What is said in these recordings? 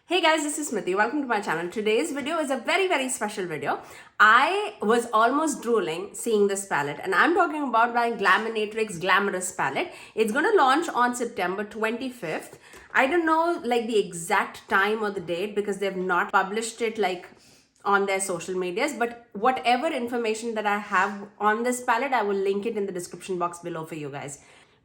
Hey guys, this is Smithy. Welcome to my channel. Today's video is a very special video. I was almost drooling seeing this palette, and I'm talking about my Glaminatrix Glamorous Palette. It's going to launch on September 25th. I don't know like the exact time or the date because they've not published it like on their social medias, but whatever information that I have on this palette, I will link it in the description box below for you guys.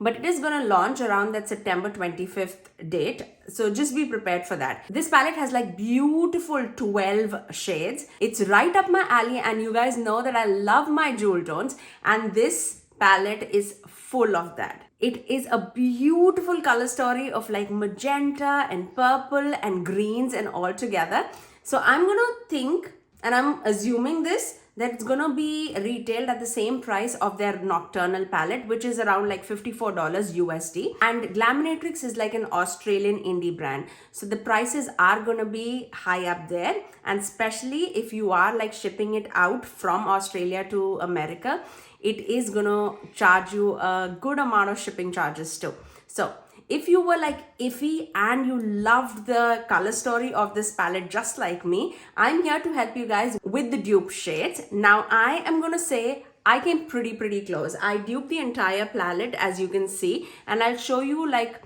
But it is going to launch around that September 25th date. So just be prepared for that. This palette has like beautiful 12 shades. It's right up my alley, and you guys know that I love my jewel tones, and this palette is full of that. It is a beautiful color story of like magenta and purple and greens and all together. So I'm going to think, and I'm assuming this, that it's gonna be retailed at the same price of their nocturnal palette, which is around like $54 USD. And Glaminatrix is like an Australian indie brand, so the prices are gonna be high up there, and especially if you are like shipping it out from Australia to America, it is gonna charge you a good amount of shipping charges too. So if you were like iffy and you loved the color story of this palette just like me, I'm here to help you guys with the dupe shades. Now I am gonna say I came pretty close. I duped the entire palette, as you can see, and I'll show you like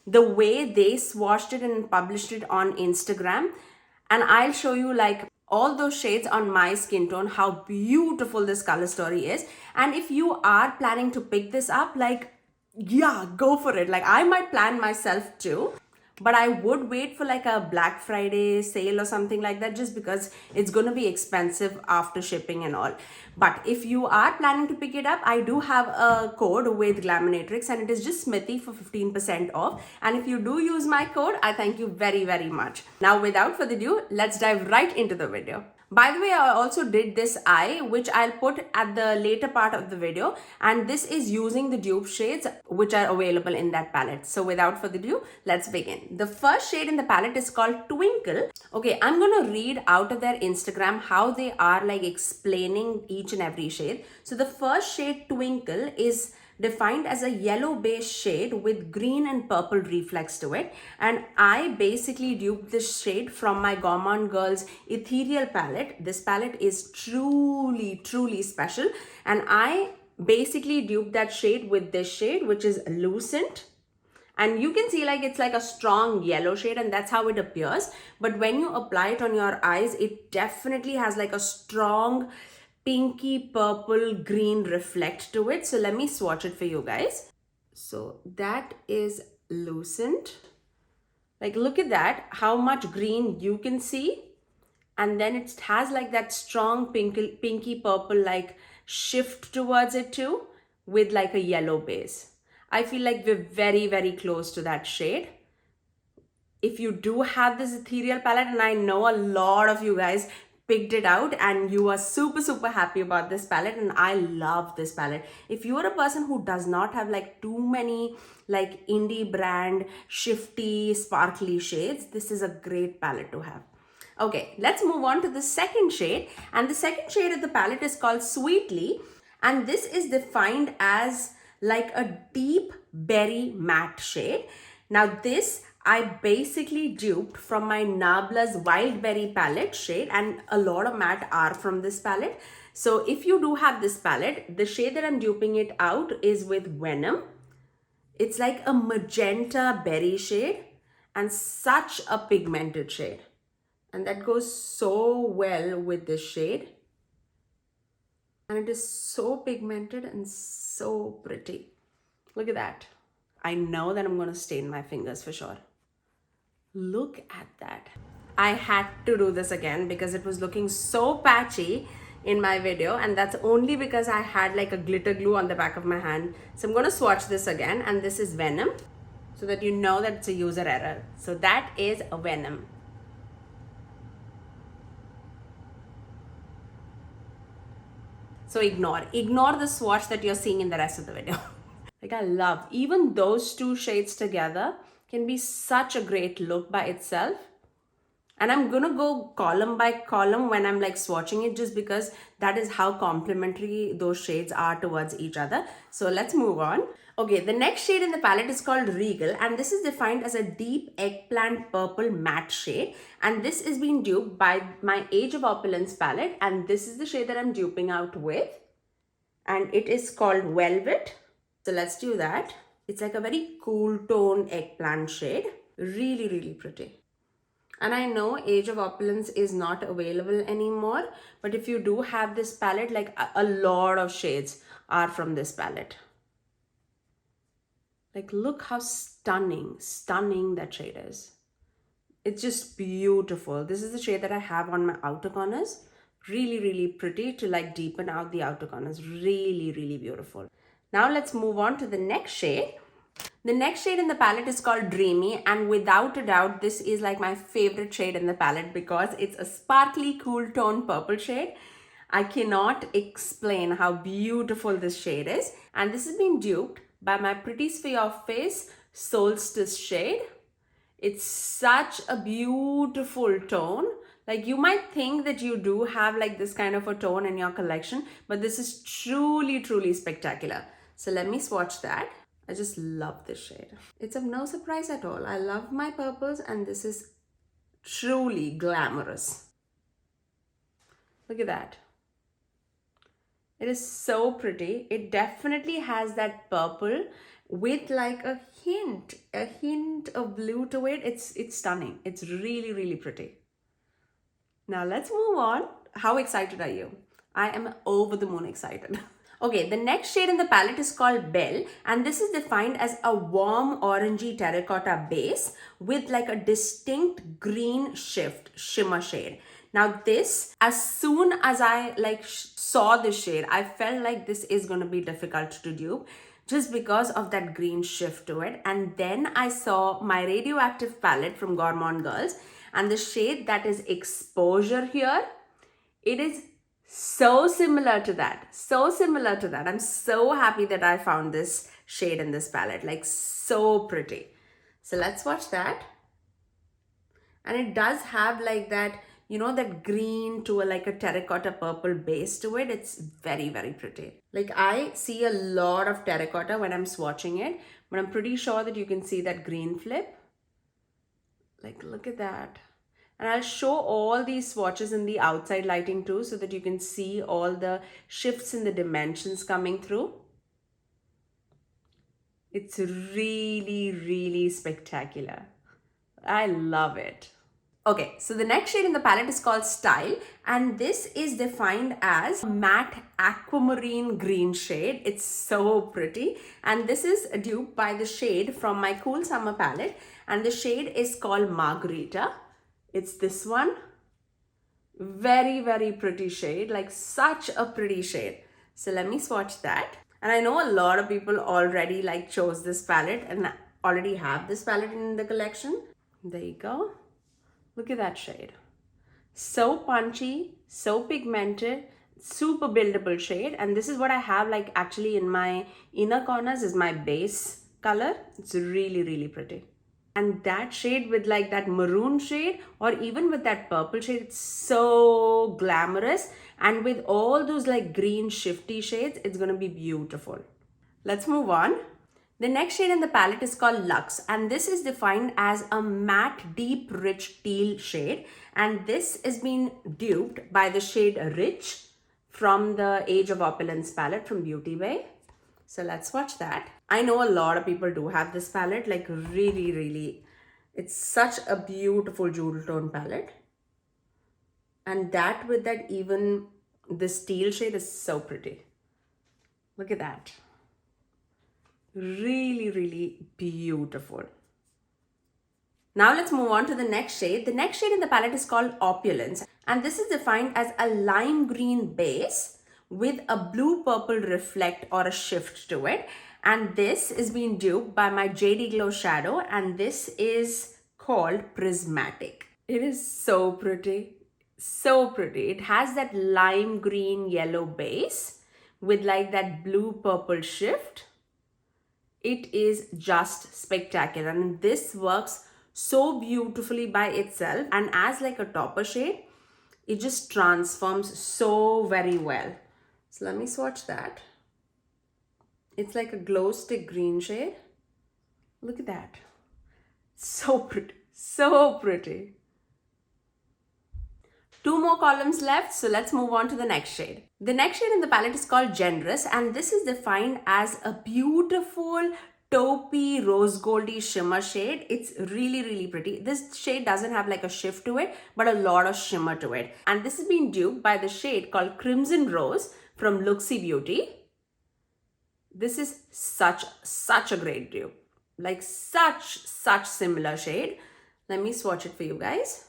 the way they swatched it and published it on Instagram, and I'll show you like all those shades on my skin tone, how beautiful this color story is. And if you are planning to pick this up, like, yeah, go for it. Like I might plan myself too, but I would wait for like a Black Friday sale or something like that, just because it's going to be expensive after shipping and all. But if you are planning to pick it up, I do have a code with Glaminatrix, and it is just Smithy for 15% off. And if you do use my code, I thank you very much. Now without further ado, let's dive right into the video. By the way, I also did this eye, which I'll put at the later part of the video, and this is using the dupe shades which are available in that palette. So without further ado, let's begin. The first shade in the palette is called Twinkle. Okay, I'm gonna read out of their Instagram how they are like explaining each and every shade. So the first shade, Twinkle, is defined as a yellow base shade with green and purple reflex to it, and I basically duped this shade from my Gourmand Girls Ethereal palette. This palette is truly special, and I basically duped that shade with this shade, which is Lucent. And you can see like it's like a strong yellow shade, and that's how it appears. But when you apply it on your eyes, it definitely has like a strong pinky purple green reflect to it. So let me swatch it for you guys. So that is Lucent. Like look at that, how much green you can see, and then it has like that strong pinky purple like shift towards it too, with like a yellow base. I feel like we're very close to that shade. If you do have this ethereal palette, and I know a lot of you guys picked it out and you are super happy about this palette, and I love this palette. If you are a person who does not have like too many like indie brand shifty sparkly shades, this is a great palette to have. Okay, let's move on to the second shade, and the second shade of the palette is called Sweetly, and this is defined as like a deep berry matte shade. Now this I basically duped from my Nabla's Wild Berry palette shade, and a lot of matte are from this palette. So if you do have this palette, the shade that I'm duping it out is with Venom. It's like a magenta berry shade and such a pigmented shade. And that goes so well with this shade. And it is so pigmented and so pretty. Look at that. I know that I'm going to stain my fingers for sure. Look at that. I had to do this again because it was looking so patchy in my video, and that's only because I had like a glitter glue on the back of my hand. So I'm going to swatch this again, and this is Venom, so that you know that it's a user error. So that is a Venom. So ignore the swatch that you're seeing in the rest of the video. Like I love even those two shades together can be such a great look by itself. And I'm gonna go column by column when I'm like swatching it, just because that is how complementary those shades are towards each other. So let's move on. Okay, the next shade in the palette is called Regal, and this is defined as a deep eggplant purple matte shade, and this is being duped by my Age of Opulence palette, and this is the shade that I'm duping out with, and it is called Velvet. So let's do that. It's like a very cool tone eggplant shade. Really, really pretty. And I know Age of Opulence is not available anymore, but if you do have this palette, like a lot of shades are from this palette. Like, look how stunning that shade is. It's just beautiful. This is the shade that I have on my outer corners. Really, really pretty to like deepen out the outer corners. Really, really beautiful. Now let's move on to the next shade. The next shade in the palette is called Dreamy, and without a doubt, this is like my favorite shade in the palette because it's a sparkly, cool tone purple shade. I cannot explain how beautiful this shade is, and this has been duped by my Pretty Sphere of Face Solstice shade. It's such a beautiful tone. Like, you might think that you do have like this kind of a tone in your collection, but this is truly, truly spectacular. So let me swatch that. I just love this shade. It's of no surprise at all. I love my purples, and this is truly glamorous. Look at that. It is so pretty. It definitely has that purple with like a hint of blue to it. It's stunning. It's really, really pretty. Now let's move on. How excited are you? I am over the moon excited. Okay, the next shade in the palette is called Belle, and this is defined as a warm orangey terracotta base with like a distinct green shimmer shade. Now this, as soon as I saw this shade, I felt like this is going to be difficult to dupe just because of that green shift to it. And then I saw my Radioactive palette from Gourmand Girls, and the shade that is Exposure here, it is so similar to that. I'm so happy that I found this shade in this palette. Like, so pretty. So let's swatch that. And it does have like that, you know, that green to like a terracotta purple base to it. It's very, very pretty. Like, I see a lot of terracotta when I'm swatching it, but I'm pretty sure that you can see that green flip. Like, look at that. And I'll show all these swatches in the outside lighting too, so that you can see all the shifts in the dimensions coming through. It's really, really spectacular. I love it. Okay, so the next shade in the palette is called Style, and this is defined as matte aquamarine green shade. It's so pretty, and this is duped by the shade from my Cool Summer palette, and the shade is called Margarita. It's this one. Very, very pretty shade, like such a pretty shade. So let me swatch that. And I know a lot of people already like chose this palette and already have this palette in the collection. There you go. Look at that shade. So punchy, so pigmented, super buildable shade. And this is what I have like actually in my inner corners is my base color. It's really, really pretty. And that shade with like that maroon shade or even with that purple shade, it's so glamorous. And with all those like green shifty shades, it's going to be beautiful. Let's move on. The next shade in the palette is called Luxe, and this is defined as a matte, deep, rich teal shade. And this is being duped by the shade Rich from the Age of Opulence palette from Beauty Bay. So let's watch that. I know a lot of people do have this palette, like really, really. It's such a beautiful jewel tone palette. And that with that even, this teal shade is so pretty. Look at that. Really, really beautiful. Now let's move on to the next shade. The next shade in the palette is called Opulence, and this is defined as a lime green base with a blue purple reflect or a shift to it. And this is being duped by my JD Glow shadow, and this is called Prismatic. It is so pretty. So pretty. It has that lime green yellow base with like that blue purple shift. It is just spectacular, and this works so beautifully by itself, and as like a topper shade, it just transforms so very well. So let me swatch that. It's like a glow stick green shade. Look at that. So pretty. So pretty. Two more columns left, so let's move on to the next shade. The next shade in the palette is called Generous, and this is defined as a beautiful taupey rose goldy shimmer shade. It's really, really pretty. This shade doesn't have like a shift to it, but a lot of shimmer to it. And this has been duped by the shade called Crimson Rose from Luxie Beauty. This is such a great dupe. Like such similar shade. Let me swatch it for you guys.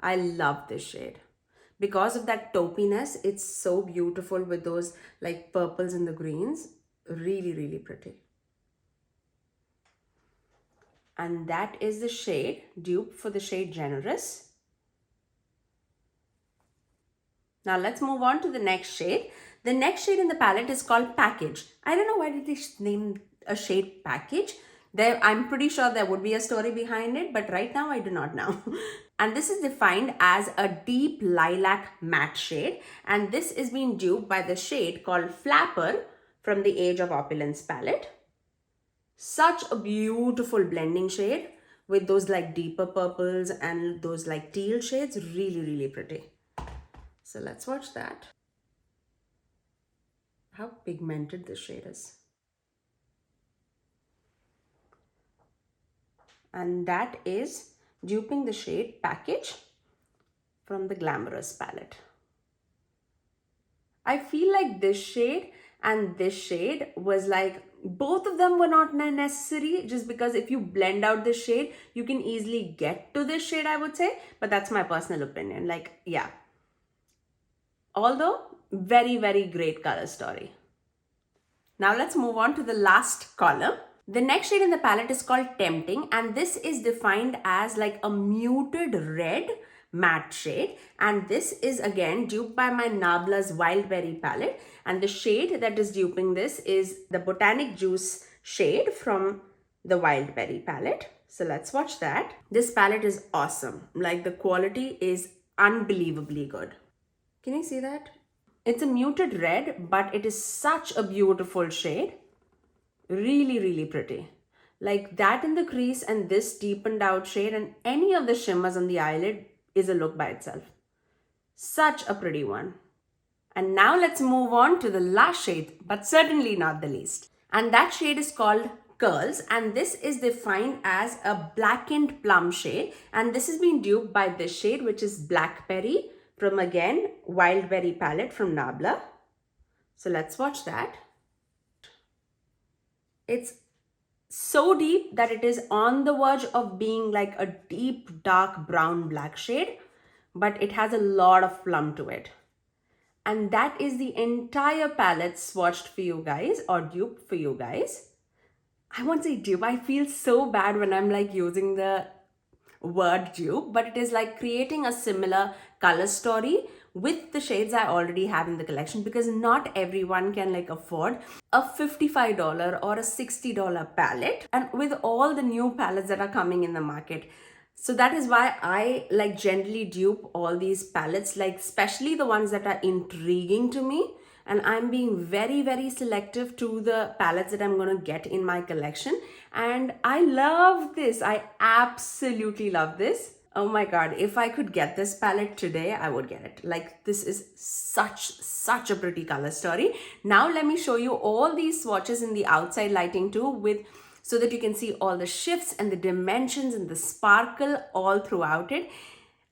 I love this shade. Because of that taupiness, it's so beautiful with those like purples and the greens. Really, really pretty. And that is the shade dupe for the shade Generous. Now let's move on to the next shade. The next shade in the palette is called Package. I don't know why did they name a shade Package. I'm pretty sure there would be a story behind it, but right now I do not know. And this is defined as a deep lilac matte shade. And this is being duped by the shade called Flapper from the Age of Opulance palette. Such a beautiful blending shade with those like deeper purples and those like teal shades. Really, really pretty. So let's watch that. How pigmented this shade is. And that is duping the shade Package from the Glamorous palette. I feel like this shade and this shade was like, both of them were not necessary, just because if you blend out this shade, you can easily get to this shade, I would say. But that's my personal opinion. Like, yeah. Although, very, very great color story. Now let's move on to the last column. The next shade in the palette is called Tempting, and this is defined as like a muted red matte shade, and this is again duped by my Nabla's Wild Berry palette, and the shade that is duping this is the Botanic Juice shade from the Wild Berry palette. So let's watch that. This palette is awesome. Like, the quality is unbelievably good. Can you see that? It's a muted red, but it is such a beautiful shade. Really, really pretty. Like, that in the crease and this deepened out shade and any of the shimmers on the eyelid is a look by itself. Such a pretty one. And now let's move on to the last shade, but certainly not the least. And that shade is called Curls, and this is defined as a blackened plum shade, and this has been duped by this shade, which is Blackberry from, again, Wild Berry palette from Nabla. So let's watch that. It's so deep that it is on the verge of being like a deep dark brown black shade, but it has a lot of plum to it. And that is the entire palette swatched for you guys, or duped for you guys. I won't say dupe. I feel so bad when I'm like using the word dupe, but it is like creating a similar color story with the shades I already have in the collection, because not everyone can like afford a $55 or a $60 palette, and with all the new palettes that are coming in the market. So that is why I like generally dupe all these palettes, like especially the ones that are intriguing to me. And I'm being very, very selective to the palettes that I'm going to get in my collection. And I love this. I absolutely love this. Oh my God, if I could get this palette today, I would get it. Like, this is such a pretty color story. Now let me show you all these swatches in the outside lighting too, so that you can see all the shifts and the dimensions and the sparkle all throughout it.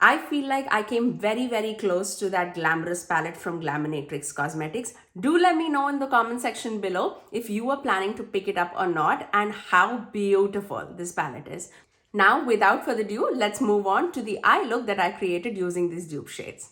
I feel like I came very, very close to that Glamorous palette from Glaminatrix Cosmetics. Do let me know in the comment section below if you are planning to pick it up or not, and how beautiful this palette is. Now, without further ado, let's move on to the eye look that I created using these dupe shades.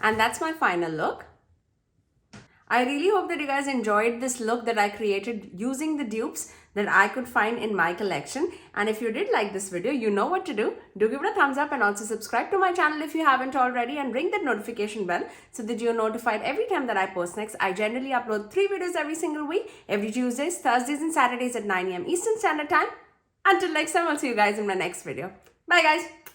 And that's my final look. I really hope that you guys enjoyed this look that I created using the dupes that I could find in my collection. And if you did like this video, you know what to do. Do give it a thumbs up and also subscribe to my channel if you haven't already, and ring that notification bell so that you're notified every time that I post next. I generally upload 3 videos every single week, every Tuesdays, Thursdays and Saturdays at 9 AM Eastern Standard Time. Until next time, I'll see you guys in my next video. Bye guys.